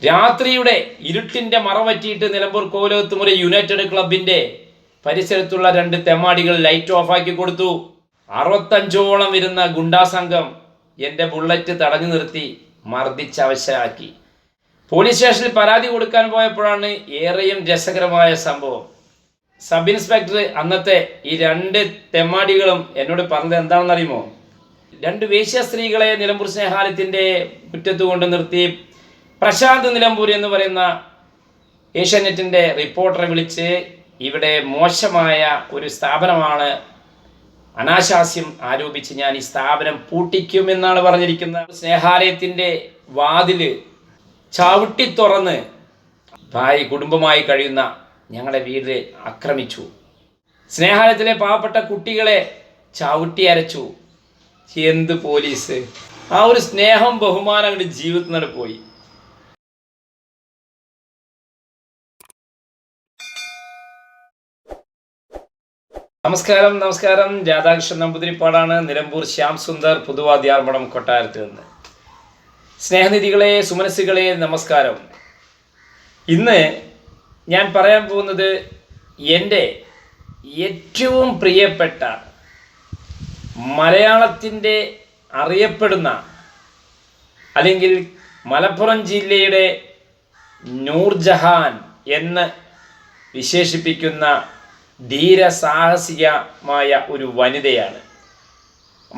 രാത്രിയുടെ ഇരുട്ടിന്റെ മറവറ്റിയിട്ട് നിലമ്പൂർ കോവിലകത്തുമുറി യുണൈറ്റഡ് ക്ലബിന്റെ പരിസരത്തുള്ള 2 തെമ്മാടികൾ ലൈറ്റ് ഓഫാക്കി കൊടുത്തു. 65ഓളം വരുന്ന ഗുണ്ടാ സംഘം എൻ്റെ ബുള്ളറ്റ് തടഞ്ഞു നിർത്തി മർദ്ദിച്ചവശരാക്കി. പോലീസ് സ്റ്റേഷനിൽ പരാതി കൊടുക്കാൻ പോയപ്പോഴാണ് ഏറെയും രസകരമായ സംഭവം. സബ് ഇൻസ്പെക്ടർ അന്നത്തെ ഈ 2 തെമ്മാടികളും എന്നോട് പറഞ്ഞത് എന്താണെന്നറിയുമോ? 2 വേശ്യ സ്ത്രീകളെ നിലമ്പൂർ സ്നേഹാലയത്തിൻ്റെ മുറ്റത്ത് കൊണ്ട് നിർത്തി പ്രശാന്ത് നിലമ്പൂർ എന്ന് പറയുന്ന ഏഷ്യാനെറ്റിൻ്റെ റിപ്പോർട്ടറെ വിളിച്ച് ഇവിടെ മോശമായ ഒരു സ്ഥാപനമാണ്, അനാശാസ്യം ആരോപിച്ച് ഞാൻ ഈ സ്ഥാപനം പൂട്ടിക്കുമെന്നാണ് പറഞ്ഞിരിക്കുന്നത്. സ്നേഹാലയത്തിൻ്റെ വാതില് ചവിട്ടി തുറന്ന് കുടുംബമായി കഴിയുന്ന ഞങ്ങളുടെ വീട് ആക്രമിച്ചു. സ്നേഹാലയത്തിലെ പാവപ്പെട്ട കുട്ടികളെ ചവിട്ടി അരച്ചു. എന്ത് പോലീസ്! ആ ഒരു സ്നേഹം ബഹുമാനം അങ്ങോട്ട് ജീവിതത്തിൽ നിന്ന് പോയി. നമസ്കാരം. രാധാകൃഷ്ണൻ നമ്പൂതിരിപ്പാടാണ്, നിലമ്പൂർ ശ്യാം സുന്ദർ, പുതുവാദ്യാർമഠം, കൊട്ടാരത്തിൽ നിന്ന്. സ്നേഹനിധികളെ, സുമനസ്സുകളെ, നമസ്കാരം. ഇന്ന് ഞാൻ പറയാൻ പോകുന്നത് എൻ്റെ ഏറ്റവും പ്രിയപ്പെട്ട മലയാളത്തിൻ്റെ അറിയപ്പെടുന്ന, അല്ലെങ്കിൽ മലപ്പുറം ജില്ലയുടെ നൂർജഹാൻ എന്ന് വിശേഷിപ്പിക്കുന്ന ധീരസാഹസികമായ ഒരു വനിതയാണ്.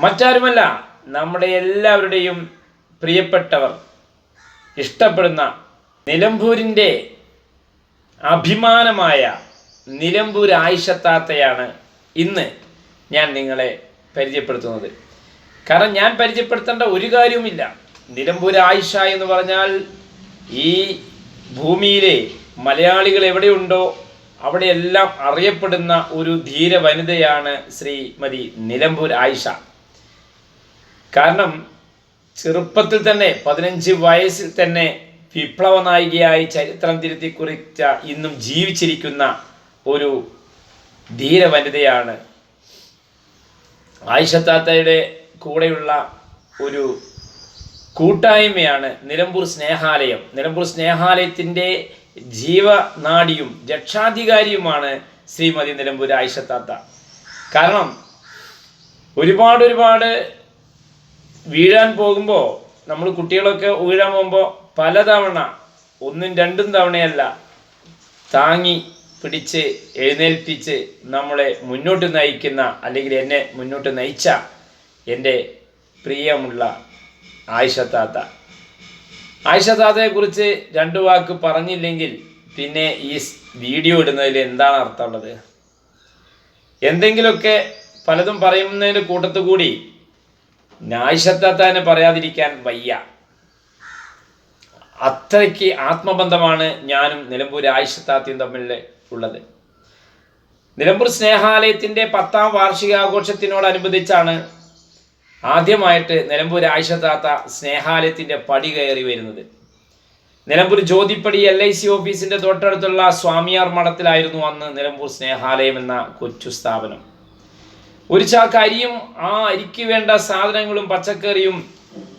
മറ്റാരുമല്ല, നമ്മുടെ എല്ലാവരുടെയും പ്രിയപ്പെട്ടവർ ഇഷ്ടപ്പെടുന്ന നിലമ്പൂരിൻ്റെ അഭിമാനമായ നിലമ്പൂർ ആയിഷത്താത്തയാണ് ഇന്ന് ഞാൻ നിങ്ങളെ പരിചയപ്പെടുത്തുന്നത്. കാരണം ഞാൻ പരിചയപ്പെടുത്തേണ്ട ഒരു കാര്യവുമില്ല. നിലമ്പൂർ ആയിഷ എന്ന് പറഞ്ഞാൽ ഈ ഭൂമിയിലെ മലയാളികൾ എവിടെയുണ്ടോ അവിടെയെല്ലാം അറിയപ്പെടുന്ന ഒരു ധീര വനിതയാണ് ശ്രീമതി നിലമ്പൂർ ആയിഷ. കാരണം ചെറുപ്പത്തിൽ തന്നെ 15 വയസ്സിൽ തന്നെ വിപ്ലവ നായികയായി ചരിത്രം തിരുത്തി കുറിച്ച ഇന്നും ജീവിച്ചിരിക്കുന്ന ഒരു ധീര വനിതയാണ്. ആയിഷത്താത്തയുടെ കൂടെയുള്ള ഒരു കൂട്ടായ്മയാണ് നിലമ്പൂർ സ്നേഹാലയം. നിലമ്പൂർ സ്നേഹാലയത്തിൻ്റെ ജീവനാഡിയും രക്ഷാധികാരിയുമാണ് ശ്രീമതി നിലമ്പൂർ ആയിഷത്താത്ത. കാരണം ഒരുപാട് വീഴാൻ പോകുമ്പോൾ, നമ്മൾ കുട്ടികളൊക്കെ വീഴാൻ പോകുമ്പോൾ പലതവണ, 1ഉം 2ഉം തവണയല്ല, താങ്ങി പിടിച്ച് എഴുന്നേൽപ്പിച്ച് നമ്മളെ മുന്നോട്ട് നയിക്കുന്ന, അല്ലെങ്കിൽ എന്നെ മുന്നോട്ട് നയിച്ച എൻ്റെ പ്രിയമുള്ള ആയിഷത്താത്ത. ആയിഷത്താത്തയെക്കുറിച്ച് 2 വാക്ക് പറഞ്ഞില്ലെങ്കിൽ പിന്നെ ഈ വീഡിയോ ഇടുന്നതിൽ എന്താണ് അർത്ഥമുള്ളത്? എന്തെങ്കിലുമൊക്കെ പലതും പറയുന്നതിൻ്റെ കൂട്ടത്തു കൂടി ആയിഷത്താത്തനെ പറയാതിരിക്കാൻ വയ്യ. അത്രയ്ക്ക് ആത്മബന്ധമാണ് ഞാനും നിലമ്പൂർ ആയിഷത്താത്തയും തമ്മിൽ ഉള്ളത്. നിലമ്പൂർ സ്നേഹാലയത്തിൻ്റെ 10ാം വാർഷികാഘോഷത്തിനോടനുബന്ധിച്ചാണ് ആദ്യമായിട്ട് നിലമ്പൂർ ആയിഷത്താത്ത സ്നേഹാലയത്തിൻ്റെ പടി കയറി വരുന്നത്. നിലമ്പൂർ ജ്യോതിപ്പടി LIC ഓഫീസിൻ്റെ തൊട്ടടുത്തുള്ള സ്വാമിയാർ മഠത്തിലായിരുന്നു അന്ന് നിലമ്പൂർ സ്നേഹാലയം എന്ന കൊച്ചു സ്ഥാപനം. ഒരു ചാക്ക് അരിയും ആ അരിക്ക് വേണ്ട സാധനങ്ങളും പച്ചക്കറിയും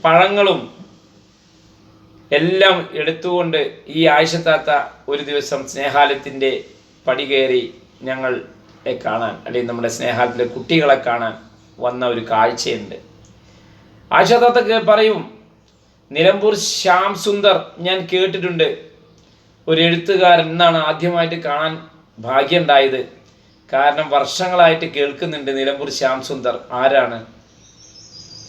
പഴങ്ങളും എല്ലാം എടുത്തുകൊണ്ട് ഈ ആയിഷത്താത്ത ഒരു ദിവസം സ്നേഹാലയത്തിൻ്റെ പടി കയറി ഞങ്ങളെ കാണാൻ, അല്ലെങ്കിൽ നമ്മുടെ സ്നേഹാലയത്തിലെ കുട്ടികളെ കാണാൻ വന്ന ഒരു കാഴ്ചയുണ്ട്. ആയിഷത്താത്ത പറയും, നിലമ്പൂർ ശ്യാം സുന്ദർ ഞാൻ കേട്ടിട്ടുണ്ട്, ഒരു എഴുത്തുകാരൻ എന്നാണ് ആദ്യമായിട്ട് കാണാൻ ഭാഗ്യമുണ്ടായത്. കാരണം വർഷങ്ങളായിട്ട് കേൾക്കുന്നുണ്ട് നിലമ്പൂർ ശ്യാം സുന്ദർ ആരാണ്,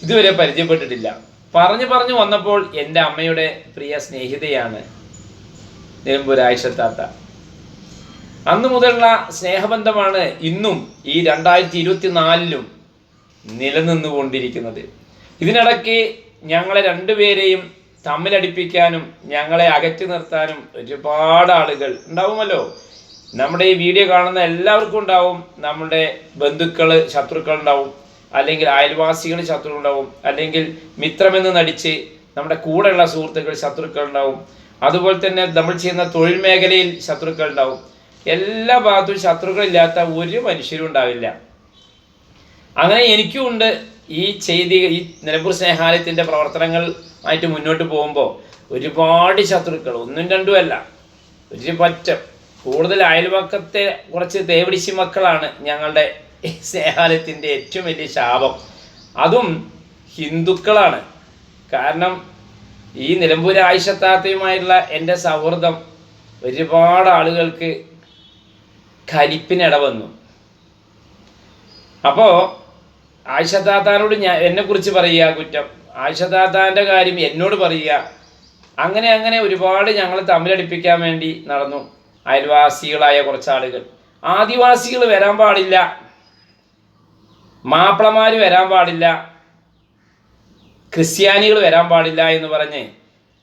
ഇതുവരെ പരിചയപ്പെട്ടിട്ടില്ല. പറഞ്ഞു വന്നപ്പോൾ എൻ്റെ അമ്മയുടെ പ്രിയ സ്നേഹിതയാണ് നിലമ്പൂർ ആയിഷത്താത്ത. അന്ന് മുതലുള്ള സ്നേഹബന്ധമാണ് ഇന്നും ഈ 2024 നിലനിന്നുകൊണ്ടിരിക്കുന്നത്. ഇതിനിടയ്ക്ക് ഞങ്ങളെ 2 പേരെയും തമ്മിലടിപ്പിക്കാനും ഞങ്ങളെ അകറ്റി നിർത്താനും ഒരുപാട് ആളുകൾ ഉണ്ടാവുമല്ലോ. നമ്മുടെ ഈ വീഡിയോ കാണുന്ന എല്ലാവർക്കും ഉണ്ടാവും. നമ്മുടെ ബന്ധുക്കൾ, ശത്രുക്കൾ ഉണ്ടാവും, അല്ലെങ്കിൽ അയൽവാസികൾ ശത്രുക്കൾ ഉണ്ടാവും, അല്ലെങ്കിൽ മിത്രമെന്ന് നടിച്ച് നമ്മുടെ കൂടെയുള്ള സുഹൃത്തുക്കൾ ശത്രുക്കൾ ഉണ്ടാവും. അതുപോലെ തന്നെ നമ്മൾ ചെയ്യുന്ന തൊഴിൽ മേഖലയിൽ ശത്രുക്കൾ ഉണ്ടാവും. എല്ലാ ഭാഗത്തും ശത്രുക്കളില്ലാത്ത ഒരു മനുഷ്യരും ഉണ്ടാവില്ല. അങ്ങനെ എനിക്കും ഉണ്ട്. ഈ നിലമ്പൂർ സ്നേഹാലയത്തിൻ്റെ പ്രവർത്തനങ്ങൾ ആയിട്ട് മുന്നോട്ട് പോകുമ്പോൾ ഒരുപാട് ശത്രുക്കൾ, ഒന്നും രണ്ടുമല്ല, ഒരു പറ്റം കൂടുതൽ. അയൽവക്കത്തെ കുറച്ച് തേവിടിശി മക്കളാണ് ഞങ്ങളുടെ സ്നേഹാലയത്തിൻ്റെ ഏറ്റവും വലിയ ശാപം. അതും ഹിന്ദുക്കളാണ്. കാരണം ഈ നിലമ്പൂർ ആയിഷത്താത്തയുമായിട്ടുള്ള എൻ്റെ സൗഹൃദം ഒരുപാട് ആളുകൾക്ക് കലിപ്പിനിട വന്നു. അപ്പോൾ ആയിഷത്താത്താനോട് എന്നെക്കുറിച്ച് പറയുക കുറ്റം, ആയിഷത്താത്താൻ്റെ കാര്യം എന്നോട് പറയുക, അങ്ങനെ ഒരുപാട് ഞങ്ങൾ തമ്മിലടിപ്പിക്കാൻ വേണ്ടി നടന്നു. അയൽവാസികളായ കുറച്ച് ആളുകൾ, ആദിവാസികൾ വരാൻ പാടില്ല, മാപ്പിളമാർ വരാൻ പാടില്ല, ക്രിസ്ത്യാനികൾ വരാൻ പാടില്ല എന്ന് പറഞ്ഞ്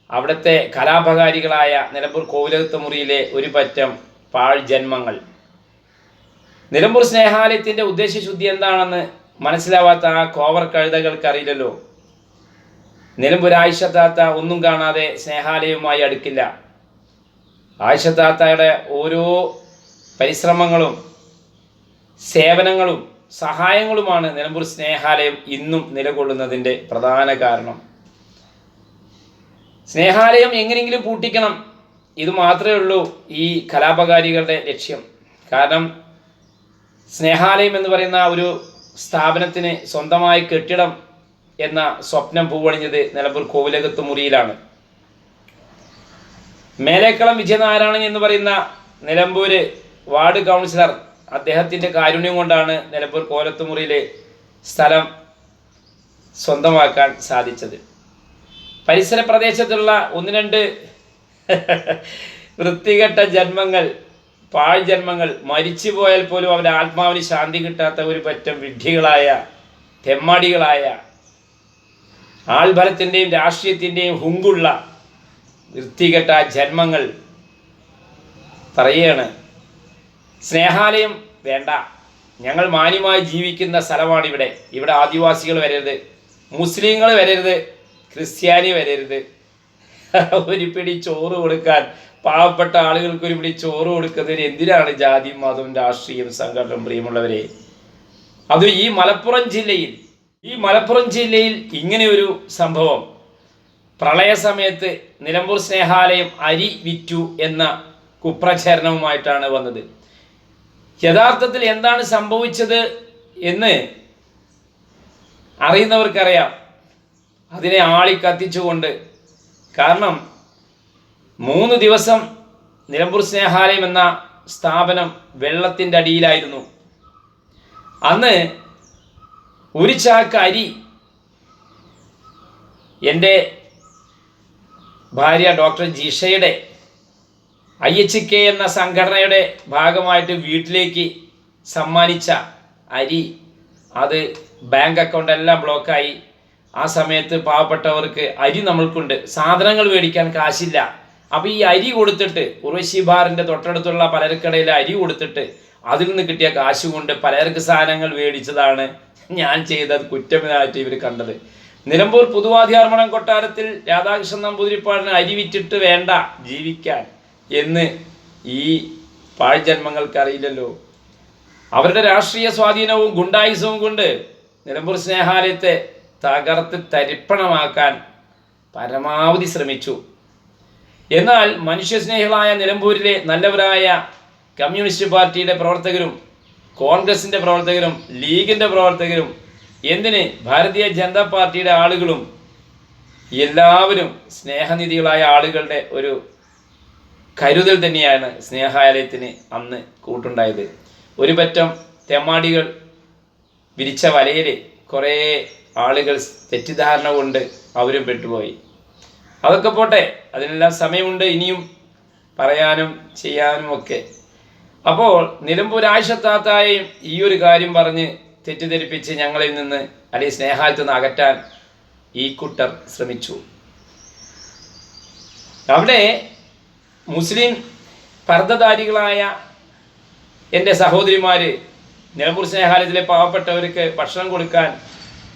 അവിടുത്തെ കലാപകാരികളായ നിലമ്പൂർ കോവിലകത്ത് മുറിയിലെ ഒരു പറ്റം പാഴ് ജന്മങ്ങൾ. നിലമ്പൂർ സ്നേഹാലയത്തിൻ്റെ ഉദ്ദേശശുദ്ധി എന്താണെന്ന് മനസ്സിലാവാത്ത ആ കോവർ കഴുതകൾക്കറിയില്ലല്ലോ. നിലമ്പൂർ ആയിഷത്താത്ത ഒന്നും കാണാതെ സ്നേഹാലയവുമായി അടുക്കില്ല. ആയിഷത്താത്തയുടെ ഓരോ പരിശ്രമങ്ങളും സേവനങ്ങളും സഹായങ്ങളുമാണ് നിലമ്പൂർ സ്നേഹാലയം ഇന്നും നിലകൊള്ളുന്നതിൻ്റെ പ്രധാന കാരണം. സ്നേഹാലയം എങ്ങനെയെങ്കിലും പൂട്ടിക്കണം, ഇത് മാത്രമേ ഉള്ളൂ ഈ കലാപകാരികളുടെ ലക്ഷ്യം. കാരണം സ്നേഹാലയം എന്ന് പറയുന്ന ഒരു സ്ഥാപനത്തിന് സ്വന്തമായി കെട്ടിടം എന്ന സ്വപ്നം പൂവണിഞ്ഞത് നിലമ്പൂർ കോവിലകത്ത് മുറിയിലാണ്. മേലേക്കളം വിജയനാരായണൻ എന്ന് പറയുന്ന നിലമ്പൂര് വാർഡ് കൗൺസിലർ, അദ്ദേഹത്തിൻ്റെ കാരുണ്യം കൊണ്ടാണ് നിലമ്പൂർ കോലത്തുമുറിയിലെ സ്ഥലം സ്വന്തമാക്കാൻ സാധിച്ചത്. പരിസര പ്രദേശത്തുള്ള ഒന്ന് രണ്ട് വൃത്തികെട്ട ജന്മങ്ങൾ, പാഴ് ജന്മങ്ങൾ, മരിച്ചു പോയാൽ പോലും അവരുടെ ആത്മാവിന് ശാന്തി കിട്ടാത്ത ഒരു പറ്റം വിഡ്ഢികളായ തെമ്മാടികളായ ആൾബലത്തിൻ്റെയും രാഷ്ട്രീയത്തിൻ്റെയും ഹുങ്കുള്ള വൃത്തികെട്ട ജന്മങ്ങൾ പറയുകയാണ്, സ്നേഹാലയം വേണ്ട, ഞങ്ങൾ മാന്യമായി ജീവിക്കുന്ന സ്ഥലമാണ് ഇവിടെ. ഇവിടെ ആദിവാസികൾ വരരുത്, മുസ്ലിങ്ങൾ വരരുത്, ക്രിസ്ത്യാനി വരരുത്. ഒരു പിടി ചോറ് കൊടുക്കാൻ പാവപ്പെട്ട ആളുകൾക്ക് ഒരു പിടി ചോറ് കൊടുക്കുന്നതിന് എന്തിനാണ് ജാതിയും മതവും രാഷ്ട്രീയം സംഘടന? പ്രിയമുള്ളവരെ, അത് ഈ മലപ്പുറം ജില്ലയിൽ ഇങ്ങനെ ഒരു സംഭവം പ്രളയ സമയത്ത് നിലമ്പൂർ സ്നേഹാലയം അരി വിറ്റു എന്ന കുപ്രചരണവുമായിട്ടാണ് വന്നത്. യഥാർത്ഥത്തിൽ എന്താണ് സംഭവിച്ചത് എന്ന് അറിയുന്നവർക്കറിയാം. അതിനെ ആളിക്കത്തിച്ചുകൊണ്ട്, കാരണം 3 ദിവസം നിലമ്പൂർ സ്നേഹാലയം എന്ന സ്ഥാപനം വെള്ളത്തിൻ്റെ അടിയിലായിരുന്നു. അന്ന് ഒരു ചാക്ക് അരി എൻ്റെ ഭാര്യ ഡോക്ടർ ജിഷയുടെ IHK എന്ന സംഘടനയുടെ ഭാഗമായിട്ട് വീട്ടിലേക്ക് സമ്മാനിച്ച അരി, അത് ബാങ്ക് അക്കൗണ്ട് എല്ലാം ബ്ലോക്കായി. ആ സമയത്ത് പാവപ്പെട്ടവർക്ക് അരി നമ്മൾക്കുണ്ട്, സാധനങ്ങൾ മേടിക്കാൻ കാശില്ല. അപ്പോൾ ഈ അരി കൊടുത്തിട്ട് ഉർവശി ബാറിൻ്റെ തൊട്ടടുത്തുള്ള പലചരക്കടയിൽ അരി കൊടുത്തിട്ട് അതിൽ നിന്ന് കിട്ടിയ കാശ് കൊണ്ട് പലചരക്ക് സാധനങ്ങൾ മേടിച്ചതാണ് ഞാൻ ചെയ്തത് കുറ്റമെന്നായിട്ട് ഇവർ കണ്ടത്. നിലമ്പൂർ പുതുവാദ്യാർമണം കൊട്ടാരത്തിൽ രാധാകൃഷ്ണൻ നമ്പൂതിരിപ്പാടിന് അരി വിറ്റിട്ട് വേണ്ട ജീവിക്കാൻ എന്ന് ഈ പാഴ്ജന്മങ്ങൾക്ക് അറിയില്ലല്ലോ. അവരുടെ രാഷ്ട്രീയ സ്വാധീനവും ഗുണ്ടായുസവും കൊണ്ട് നിലമ്പൂർ സ്നേഹാലയത്തെ തകർത്ത് തരിപ്പണമാക്കാൻ പരമാവധി ശ്രമിച്ചു. എന്നാൽ മനുഷ്യസ്നേഹികളായ നിലമ്പൂരിലെ നല്ലവരായ കമ്മ്യൂണിസ്റ്റ് പാർട്ടിയുടെ പ്രവർത്തകരും കോൺഗ്രസിൻ്റെ പ്രവർത്തകരും ലീഗിൻ്റെ പ്രവർത്തകരും, എന്തിന് ഭാരതീയ ജനതാ പാർട്ടിയുടെ ആളുകളും എല്ലാവരും സ്നേഹനിധികളായ ആളുകളുടെ ഒരു കരുതൽ തന്നെയാണ് സ്നേഹാലയത്തിന് അന്ന് കൂട്ടുണ്ടായത്. ഒരു പറ്റം തെമ്മാടികൾ വിരിച്ച വലയിൽ കുറേ ആളുകൾ തെറ്റിദ്ധാരണ കൊണ്ട് അവരും പെട്ടുപോയി. അതൊക്കെ പോട്ടെ, അതിനെല്ലാം സമയമുണ്ട് ഇനിയും പറയാനും ചെയ്യാനും ഒക്കെ. അപ്പോൾ നിലമ്പൂർ ആയിഷത്താത്തായെയും ഈ ഒരു കാര്യം പറഞ്ഞ് തെറ്റിദ്ധരിപ്പിച്ച് ഞങ്ങളിൽ നിന്ന് അല്ലെങ്കിൽ സ്നേഹാലയത്തിൽ നിന്ന് അകറ്റാൻ ഈ കൂട്ടർ ശ്രമിച്ചു. അവിടെ മുസ്ലിം പർദ്ദധാരികളായ എൻ്റെ സഹോദരിമാർ നിലമ്പൂർ സ്നേഹാലയത്തിലെ പാവപ്പെട്ടവർക്ക് ഭക്ഷണം കൊടുക്കാൻ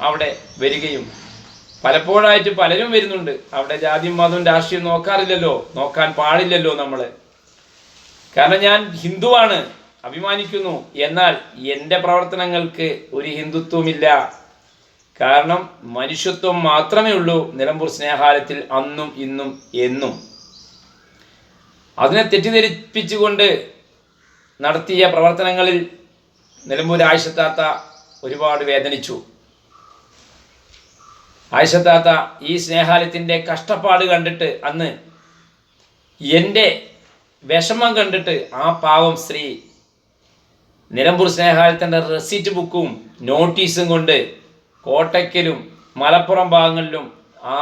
അവിടെ വരികയും പലപ്പോഴായിട്ട് പലരും വരുന്നുണ്ട്. അവിടെ ജാതിയും മതവും രാഷ്ട്രീയം നോക്കാറില്ലല്ലോ, നോക്കാൻ പാടില്ലല്ലോ നമ്മൾ. കാരണം ഞാൻ ഹിന്ദുവാണ്, അഭിമാനിക്കുന്നു. എന്നാൽ എൻ്റെ പ്രവർത്തനങ്ങൾക്ക് ഒരു ഹിന്ദുത്വമില്ല. കാരണം മനുഷ്യത്വം മാത്രമേ ഉള്ളൂ നിലമ്പൂർ സ്നേഹാലയത്തിൽ അന്നും ഇന്നും എന്നും. അതിനെ തെറ്റിദ്ധരിപ്പിച്ചുകൊണ്ട് നടത്തിയ പ്രവർത്തനങ്ങളിൽ നിലമ്പൂർ ആയിഷത്താത്ത ഒരുപാട് വേദനിച്ചു. ആയിഷത്താത്ത ഈ സ്നേഹാലയത്തിൻ്റെ കഷ്ടപ്പാട് കണ്ടിട്ട്, അന്ന് എൻ്റെ വിഷമം കണ്ടിട്ട് ആ പാവം സ്ത്രീ നിലമ്പൂർ സ്നേഹാലയത്തിൻ്റെ റെസീറ്റ് ബുക്കും നോട്ടീസും കൊണ്ട് കോട്ടയ്ക്കലും മലപ്പുറം ഭാഗങ്ങളിലും ആ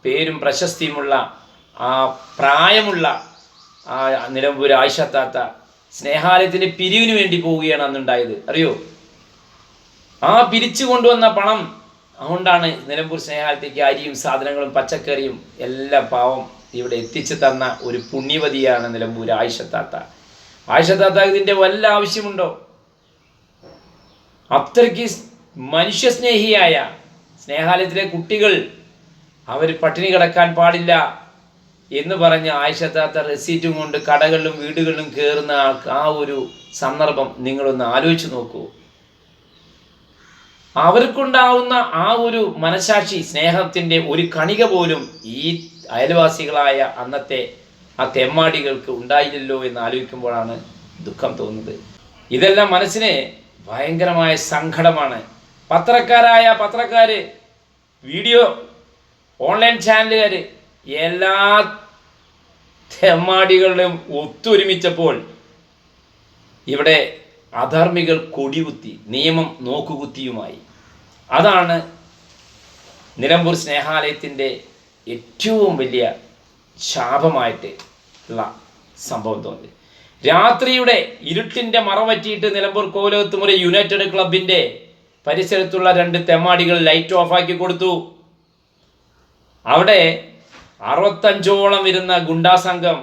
പേരും പ്രശസ്തിയുമുള്ള ആ പ്രായമുള്ള ആ നിലമ്പൂർ ആയിഷത്താത്ത സ്നേഹാലയത്തിൻ്റെ പിരിവിന് വേണ്ടി പോവുകയാണ് അന്നുണ്ടായത്. അറിയോ? ആ പിരിച്ചു കൊണ്ടുവന്ന പണം അതുകൊണ്ടാണ് നിലമ്പൂർ സ്നേഹാലയത്തേക്ക് അരിയും സാധനങ്ങളും പച്ചക്കറിയും എല്ലാം പാവം ഇവിടെ എത്തിച്ചു തന്ന ഒരു പുണ്യവതിയാണ് നിലമ്പൂർ ആയിഷത്താത്ത. ആയിഷത്താത്ത ഇതിൻ്റെ വല്ല ആവശ്യമുണ്ടോ? അത്രയ്ക്ക് മനുഷ്യസ്നേഹിയായ സ്നേഹാലയത്തിലെ കുട്ടികൾ അവർ പട്ടിണി കിടക്കാൻ പാടില്ല എന്ന് പറഞ്ഞ് ആയിഷത്താത്ത റെസീറ്റും കൊണ്ട് കടകളിലും വീടുകളിലും കയറുന്ന ആ ഒരു സന്ദർഭം നിങ്ങളൊന്ന് ആലോചിച്ച് നോക്കൂ. അവർക്കുണ്ടാവുന്ന ആ ഒരു മനസാക്ഷി, സ്നേഹത്തിൻ്റെ ഒരു കണിക പോലും ഈ അയൽവാസികളായ അന്നത്തെ ആ തെമ്മാടികൾക്ക് ഉണ്ടായില്ലല്ലോ എന്ന് ആലോചിക്കുമ്പോഴാണ് ദുഃഖം തോന്നുന്നത്. ഇതെല്ലാം മനസ്സിന് ഭയങ്കരമായ സങ്കടമാണ്. പത്രക്കാർ, വീഡിയോ ഓൺലൈൻ ചാനലുകാർ എല്ലാ തെമ്മാടികളുടെയും ഒത്തൊരുമിച്ചപ്പോൾ ഇവിടെ അധർമ്മികൾ കൊടികുത്തി, നിയമം നോക്കുകുത്തിയുമായി. അതാണ് നിലമ്പൂർ സ്നേഹാലയത്തിൻ്റെ ഏറ്റവും വലിയ ശാപമായിട്ട് ഉള്ള സംഭവം തോന്നി. രാത്രിയുടെ ഇരുട്ടിൻ്റെ മറവറ്റിയിട്ട് നിലമ്പൂർ കോലോത്തുമുറി യുണൈറ്റഡ് ക്ലബിൻ്റെ പരിസരത്തുള്ള 2 തെമ്മാടികൾ ലൈറ്റ് ഓഫാക്കി കൊടുത്തു. അവിടെ 65ഓളം വരുന്ന ഗുണ്ടാ സംഘം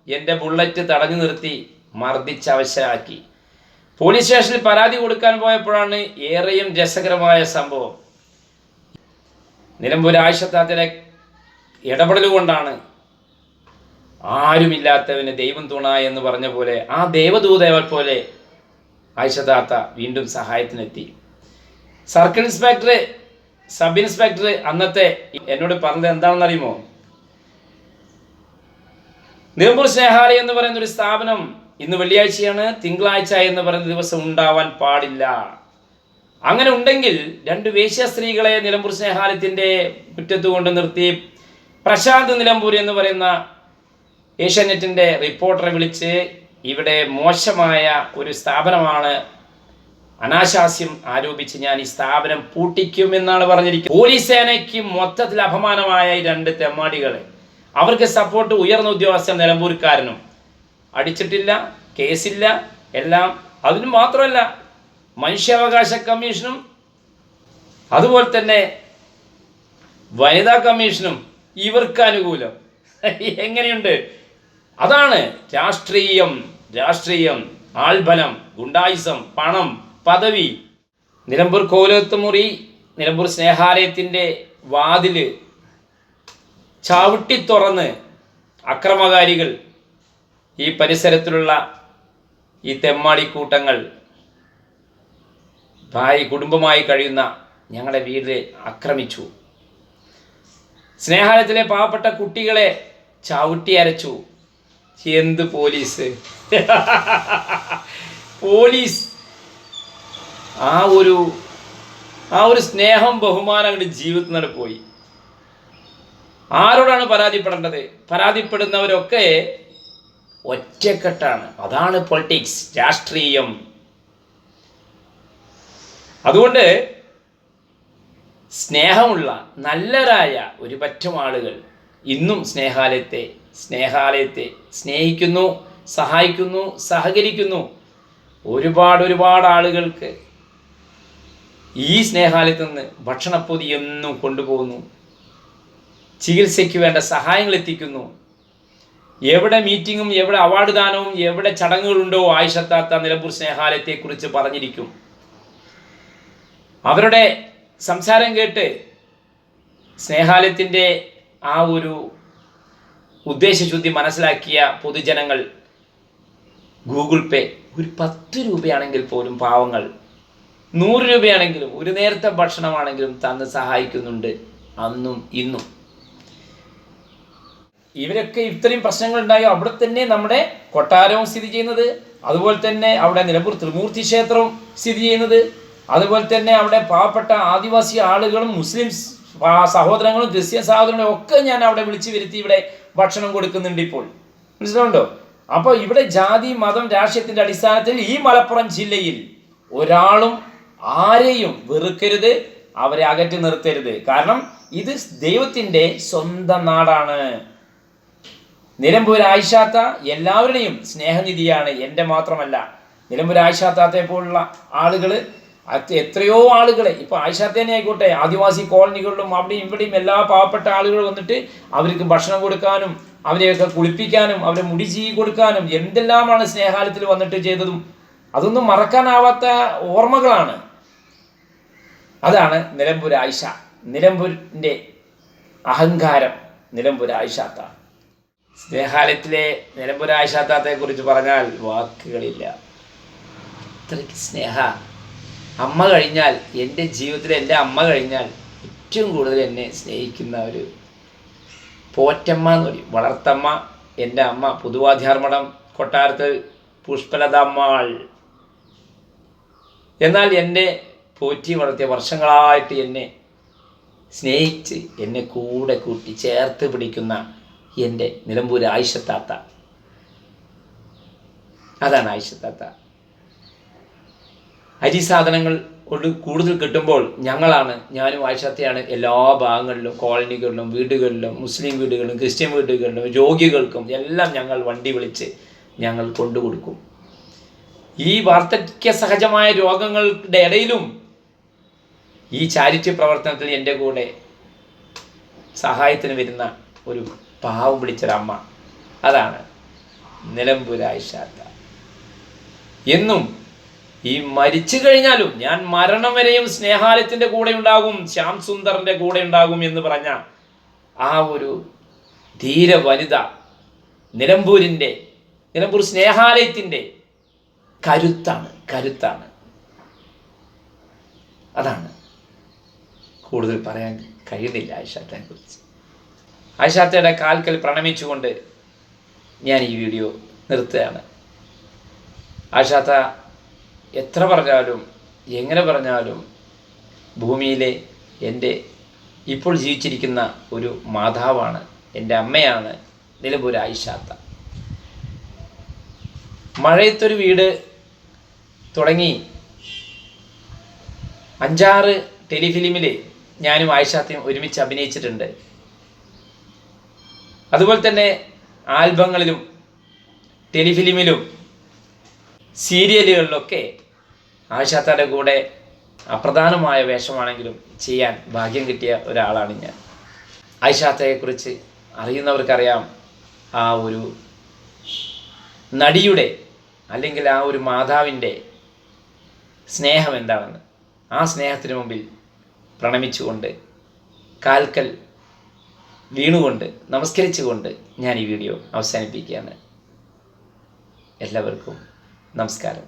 എൻ്റെ ബുള്ളറ്റ് തടഞ്ഞു നിർത്തി മർദ്ദിച്ചവശരാക്കി. പോലീസ് സ്റ്റേഷനിൽ പരാതി കൊടുക്കാൻ പോയപ്പോഴാണ് ഏറെയും രസകരമായ സംഭവം. നിലമ്പൂർ ആയിഷത്താത്തിലെ ഇടപെടൽ കൊണ്ടാണ് ആരുമില്ലാത്തവന് ദൈവം തുണ എന്ന് പറഞ്ഞ പോലെ ആ ദേവദൂതയെ പോലെ ആയിഷത്താത്ത വീണ്ടും സഹായത്തിനെത്തി. സർക്കിൾ ഇൻസ്പെക്ടർ, സബ് ഇൻസ്പെക്ടർ അന്നത്തെ എന്നോട് പറഞ്ഞത് എന്താണെന്ന് അറിയുമോ? നിലമ്പൂർ സ്നേഹാലയം എന്ന് പറയുന്ന ഒരു സ്ഥാപനം ഇന്ന് വെള്ളിയാഴ്ചയാണ്, തിങ്കളാഴ്ച എന്ന് പറയുന്ന ദിവസം ഉണ്ടാവാൻ പാടില്ല. അങ്ങനെ ഉണ്ടെങ്കിൽ 2 വേശ്യ സ്ത്രീകളെ നിലമ്പൂർ സ്നേഹാലയത്തിൻ്റെ മുറ്റത്ത് കൊണ്ട് നിർത്തി പ്രശാന്ത് നിലമ്പൂർ എന്ന് പറയുന്ന ഏഷ്യാനെറ്റിൻ്റെ റിപ്പോർട്ടറെ വിളിച്ച് ഇവിടെ മോശമായ ഒരു സ്ഥാപനമാണ്, അനാശാസ്യം ആരോപിച്ച് ഞാൻ ഈ സ്ഥാപനം പൂട്ടിക്കുമെന്നാണ് പറഞ്ഞിരിക്കുന്നത്. പോലീസ് സേനയ്ക്ക് മൊത്തത്തിൽ അപമാനമായ 2 തെമ്മാടികളെ, അവർക്ക് സപ്പോർട്ട് ഉയർന്ന ഉദ്യോഗസ്ഥൻ നിലമ്പൂർക്കാരനും അടിച്ചിട്ടില്ല, കേസില്ല, എല്ലാം. അതിന് മാത്രമല്ല മനുഷ്യാവകാശ കമ്മീഷനും അതുപോലെ തന്നെ വനിതാ കമ്മീഷനും ഇവർക്ക് അനുകൂലം. എങ്ങനെയുണ്ട്? അതാണ് രാഷ്ട്രീയം, ആൾബലം, ഗുണ്ടായിസം, പണം, പദവി. നിലമ്പൂർ കോലോത്തുമുറി നിലമ്പൂർ സ്നേഹാലയത്തിൻ്റെ വാതില് ചവിട്ടി തുറന്ന് അക്രമകാരികൾ ഈ പരിസരത്തിലുള്ള ഈ തെമ്മാടിക്കൂട്ടങ്ങൾ കുടുംബമായി കഴിയുന്ന ഞങ്ങളുടെ വീട് ആക്രമിച്ചു. സ്നേഹാലയത്തിലെ പാവപ്പെട്ട കുട്ടികളെ ചവിട്ടി അരച്ചു. എന്ത് പോലീസ്! പോലീസ് ആ ഒരു സ്നേഹം, ബഹുമാനം അങ്ങോട്ട് ജീവിതത്തിൽ നിന്ന് പോയി. ആരോടാണ് പരാതിപ്പെടേണ്ടത്? പരാതിപ്പെടുന്നവരൊക്കെ ഒറ്റക്കെട്ടാണ്. അതാണ് പൊളിറ്റിക്സ്, രാഷ്ട്രീയം. അതുകൊണ്ട് സ്നേഹമുള്ള നല്ലരായ ഒരു പറ്റം ആളുകൾ ഇന്നും സ്നേഹാലയത്തെ സ്നേഹിക്കുന്നു, സഹായിക്കുന്നു, സഹകരിക്കുന്നു. ഒരുപാട് ആളുകൾക്ക് ഈ സ്നേഹാലയത്തിൽ നിന്ന് ഭക്ഷണപ്പൊതി എന്നും കൊണ്ടുപോകുന്നു, ചികിത്സയ്ക്ക് വേണ്ട സഹായങ്ങൾ എത്തിക്കുന്നു. എവിടെ മീറ്റിങ്ങും, എവിടെ അവാർഡ് ദാനവും, എവിടെ ചടങ്ങുകളുണ്ടോ ആയിഷത്താത്ത നിലമ്പൂർ സ്നേഹാലയത്തെക്കുറിച്ച് പറഞ്ഞിരിക്കും. അവരുടെ സംസാരം കേട്ട് സ്നേഹാലയത്തിൻ്റെ ആ ഒരു ഉദ്ദേശശുദ്ധി മനസ്സിലാക്കിയ പൊതുജനങ്ങൾ ഗൂഗിൾ പേ ഒരു 10 രൂപയാണെങ്കിൽ പോലും പാവങ്ങൾ 100 രൂപയാണെങ്കിലും ഒരു നേരത്തെ ഭക്ഷണമാണെങ്കിലും തന്ന് സഹായിക്കുന്നുണ്ട് അന്നും ഇന്നും. ഇവരൊക്കെ ഇത്രയും പ്രശ്നങ്ങൾ ഉണ്ടായോ അവിടെ തന്നെ നമ്മുടെ കൊട്ടാരവും സ്ഥിതി ചെയ്യുന്നത്, അതുപോലെ തന്നെ അവിടെ നിലമ്പൂർ ത്രിമൂർത്തി ക്ഷേത്രവും സ്ഥിതി ചെയ്യുന്നത്, അതുപോലെ തന്നെ അവിടെ പാവപ്പെട്ട ആദിവാസി ആളുകളും മുസ്ലിം സഹോദരങ്ങളും ക്രിസ്ത്യൻ സഹോദരങ്ങളും ഒക്കെ ഞാൻ അവിടെ വിളിച്ചു വരുത്തി ഇവിടെ ഭക്ഷണം കൊടുക്കുന്നുണ്ട് ഇപ്പോൾ. മനസ്സിലാവുണ്ടോ? അപ്പോൾ ഇവിടെ ജാതി മതം രാഷ്ട്രീയത്തിന്റെ അടിസ്ഥാനത്തിൽ ഈ മലപ്പുറം ജില്ലയിൽ ഒരാളും ആരെയും വെറുക്കരുത്, അവരെ അകറ്റി നിർത്തരുത്. കാരണം ഇത് ദൈവത്തിൻ്റെ സ്വന്തം നാടാണ്. നിലമ്പൂർ ആയിഷാത്ത എല്ലാവരുടെയും സ്നേഹനിധിയാണ്, എൻ്റെ മാത്രമല്ല. നിലമ്പൂർ ആയിഷാത്താത്തെ പോലുള്ള ആളുകൾ എത്രയോ ആളുകളെ, ഇപ്പോൾ ആയിഷാത്തേനെ ആയിക്കോട്ടെ, ആദിവാസി കോളനികളിലും അവിടെയും ഇവിടെയും എല്ലാ പാവപ്പെട്ട ആളുകൾ വന്നിട്ട് അവർക്ക് ഭക്ഷണം കൊടുക്കാനും അവരെയൊക്കെ കുളിപ്പിക്കാനും അവരെ മുടി ചീകി കൊടുക്കാനും എന്തെല്ലാമാണ് സ്നേഹാലയത്തിൽ വന്നിട്ട് ചെയ്തതും. അതൊന്നും മറക്കാനാവാത്ത ഓർമ്മകളാണ്. അതാണ് നിലമ്പൂർ ആയിഷ, നിലമ്പൂരിൻ്റെ അഹങ്കാരം, നിലമ്പൂർ ആയിഷാത്ത. സ്നേഹാലയത്തിലെ നിലമ്പൂർ ആയിഷാത്താത്തെ കുറിച്ച് പറഞ്ഞാൽ വാക്കുകളില്ല. അത്രയ്ക്ക് സ്നേഹ. അമ്മ കഴിഞ്ഞാൽ, എൻ്റെ ജീവിതത്തിൽ എൻ്റെ അമ്മ കഴിഞ്ഞാൽ ഏറ്റവും കൂടുതൽ എന്നെ സ്നേഹിക്കുന്ന ഒരു പോറ്റമ്മ എന്ന് പറയും, വളർത്തമ്മ. എൻ്റെ അമ്മ പുതുവാധ്യാർമഠം കൊട്ടാരത്തിൽ പുഷ്പലത അമ്മാൾ. എന്നാൽ എന്നെ പോറ്റി വളർത്തിയ, വർഷങ്ങളായിട്ട് എന്നെ സ്നേഹിച്ച് എന്നെ കൂടെ കൂട്ടി ചേർത്ത് പിടിക്കുന്ന എൻ്റെ നിലമ്പൂർ ആയിഷത്താത്ത. അതാണ് ആയിഷത്താത്ത. അരി സാധനങ്ങൾ കൂടുതൽ കിട്ടുമ്പോൾ ഞാനും ആയിഷത്തയാണ് എല്ലാ ഭാഗങ്ങളിലും, കോളനികളിലും, വീടുകളിലും, മുസ്ലിം വീടുകളിലും, ക്രിസ്ത്യൻ വീടുകളിലും, രോഗികൾക്കും എല്ലാം ഞങ്ങൾ വണ്ടി വിളിച്ച് ഞങ്ങൾ കൊണ്ടുകൊടുക്കും. ഈ വാർദ്ധക്യ സഹജമായ രോഗങ്ങളുടെ ഇടയിലും ഈ ചാരിറ്റി പ്രവർത്തനത്തിൽ എൻ്റെ കൂടെ സഹായത്തിന് വരുന്ന ഒരു പാവം പിടിച്ചൊരമ്മ, അതാണ് നിലമ്പൂർ ആയിഷാത്ത. എന്നും ഈ മരിച്ചു കഴിഞ്ഞാലും ഞാൻ മരണം വരെയും സ്നേഹാലയത്തിൻ്റെ കൂടെ ഉണ്ടാകും, ശ്യാം സുന്ദറിൻ്റെ കൂടെ ഉണ്ടാകും എന്ന് പറഞ്ഞ ആ ഒരു ധീര വനിത നിലമ്പൂർ സ്നേഹാലയത്തിൻ്റെ കരുത്താണ്. അതാണ്, കൂടുതൽ പറയാൻ കഴിയുന്നില്ല ആയിഷാത്തയെ കുറിച്ച്. ആയിഷാത്തയുടെ കാൽക്കൽ പ്രണമിച്ചുകൊണ്ട് ഞാൻ ഈ വീഡിയോ നിർത്തുകയാണ്. ആയിഷാത്ത എത്ര പറഞ്ഞാലും എങ്ങനെ പറഞ്ഞാലും ഭൂമിയിലെ എൻ്റെ ഇപ്പോൾ ജീവിച്ചിരിക്കുന്ന ഒരു മാതാവാണ്, എൻ്റെ അമ്മയാണ് നിലമ്പൂർ ആയിഷാത്ത. മഴയത്തൊരു വീട് തുടങ്ങി 5-6 ടെലിഫിലിമിൽ ഞാനും ആയിഷാത്തയും ഒരുമിച്ച് അഭിനയിച്ചിട്ടുണ്ട്. അതുപോലെ തന്നെ ആൽബങ്ങളിലും ടെലിഫിലിമിലും സീരിയലുകളിലൊക്കെ ആയിഷാത്തയുടെ കൂടെ അപ്രധാനമായ വേഷമാണെങ്കിലും ചെയ്യാൻ ഭാഗ്യം കിട്ടിയ ഒരാളാണ് ഞാൻ. ആയിഷാത്തയെക്കുറിച്ച് അറിയുന്നവർക്കറിയാം ആ ഒരു നടിയുടെ അല്ലെങ്കിൽ ആ ഒരു മാതാവിൻ്റെ സ്നേഹം എന്താണെന്ന്. ആ സ്നേഹത്തിന് മുമ്പിൽ പ്രണമിച്ചുകൊണ്ട്, കാൽക്കൽ വീണുകൊണ്ട്, നമസ്കരിച്ചുകൊണ്ട് ഞാൻ ഈ വീഡിയോ അവസാനിപ്പിക്കുകയാണ്. എല്ലാവർക്കും നമസ്കാരം.